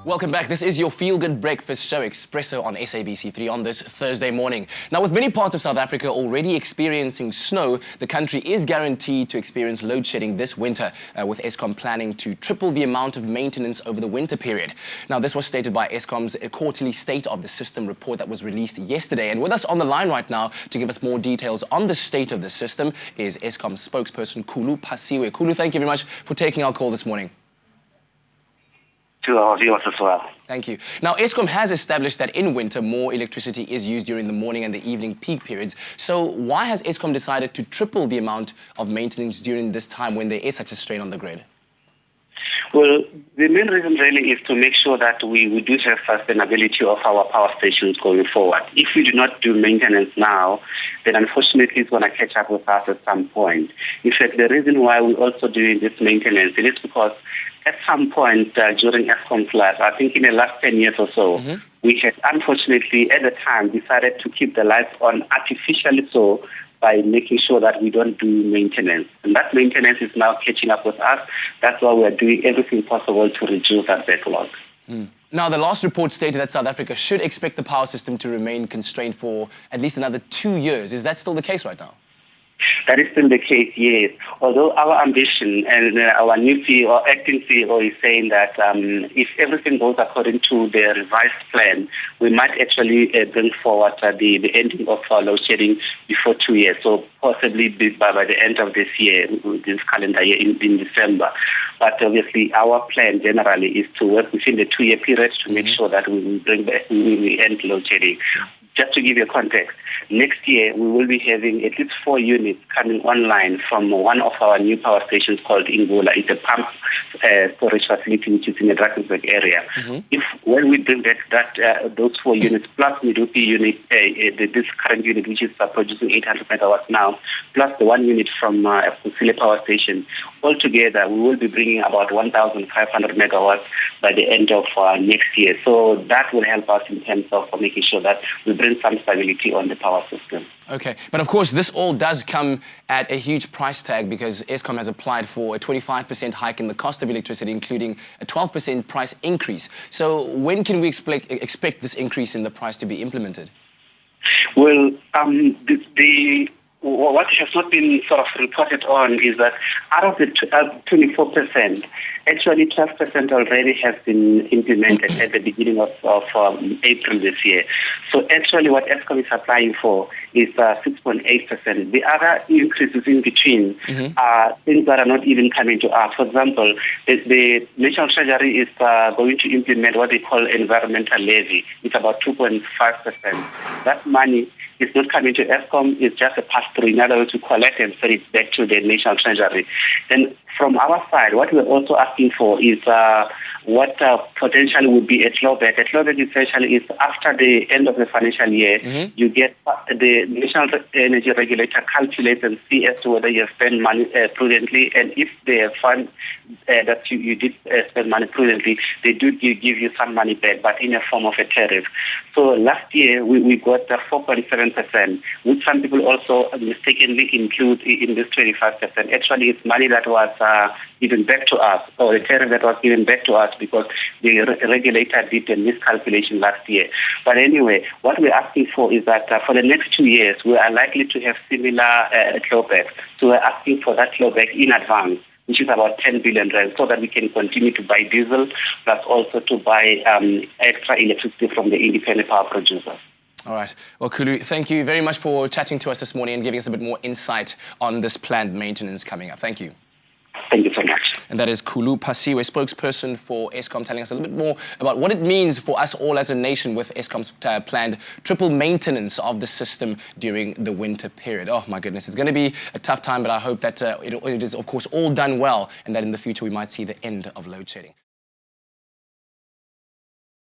Welcome back. This is your feel-good breakfast show, Expresso on SABC3 on this Thursday morning. Now, with many parts of South Africa already experiencing snow, the country is guaranteed to experience load shedding this winter, with Eskom planning to triple the amount of maintenance over the winter period. Now, this was stated by Eskom's quarterly State of the System report that was released yesterday. And with us on the line right now to give us more details on the state of the system is Eskom's spokesperson, Khulu Phasiwe. Khulu, thank you very much for taking our call this morning. To our viewers as well. Thank you. Now, Eskom has established that in winter, more electricity is used during the morning and the evening peak periods. So why has Eskom decided to triple the amount of maintenance during this time when there is such a strain on the grid? Well, the main reason really is to make sure that we do have sustainability of our power stations going forward. If we do not do maintenance now, then unfortunately it's going to catch up with us at some point. In fact, the reason why we're also doing this maintenance, it is because at some point during Eskom floods, I think in the last 10 years or so, we had unfortunately at the time decided to keep the lights on artificially so by making sure that we don't do maintenance. And that maintenance is now catching up with us. That's why we're doing everything possible to reduce that backlog. Now, the last report stated that South Africa should expect the power system to remain constrained for at least another 2 years. Is that still the case right now? That is still the case, yes. Although our ambition and our new CEO, acting CEO, is saying that if everything goes according to the revised plan, we might actually bring forward the ending of load shedding before 2 years. So possibly by the end of this year, this calendar year in December. But obviously, our plan generally is to work within the 2-year period to make sure that we end load shedding. Just to give you context, next year we will be having at least 4 units coming online from one of our new power stations called Ingula. It's a pump storage facility which is in the Drakensberg area. If when we bring those 4 units plus Medupi unit, this current unit which is producing 800 megawatts now, plus the 1 unit from Kusile power station, altogether we will be bringing about 1,500 megawatts by the end of next year. So that will help us in terms of making sure that we bring some stability on the power system. Okay, but of course this all does come at a huge price tag because Eskom has applied for a 25% hike in the cost of electricity, including a 12% price increase. So when can we expect this increase in the price to be implemented? Well, what has not been sort of reported on is that out of the 24%, actually 12% already has been implemented at the beginning of April this year. So actually what Eskom is applying for is 6.8%. The other increases in between are things that are not even coming to us. For example, the National Treasury is going to implement what they call environmental levy. It's about 2.5%. That money is not coming to Eskom, it's just a pass-through. In other words, to collect and send it back to the National Treasury. Then from our side, what we're also asking for is what potentially would be a clawback. A clawback essentially is after the end of the financial year, you get the National Energy Regulator calculates and see as to whether you have spent money prudently, and if they find that you did spend money prudently, they do give you some money back, but in a form of a tariff. So last year, we got 4.7%, which some people also mistakenly include in this 25%. Actually, it's money that was given back to us, or a tariff that was given back to us because the regulator did a miscalculation last year. But anyway, what we're asking for is that for the next 2 years, we are likely to have similar clawbacks. So we're asking for that clawback in advance, which is about 10 billion rand, so that we can continue to buy diesel, plus also to buy extra electricity from the independent power producers. All right. Well, Khulu, thank you very much for chatting to us this morning and giving us a bit more insight on this planned maintenance coming up. Thank you. Thank you so much. And that is Khulu Phasiwe, spokesperson for Eskom, telling us a little bit more about what it means for us all as a nation with Eskom's planned triple maintenance of the system during the winter period. Oh, my goodness. It's going to be a tough time, but I hope that it is, of course, all done well and that in the future we might see the end of load shedding.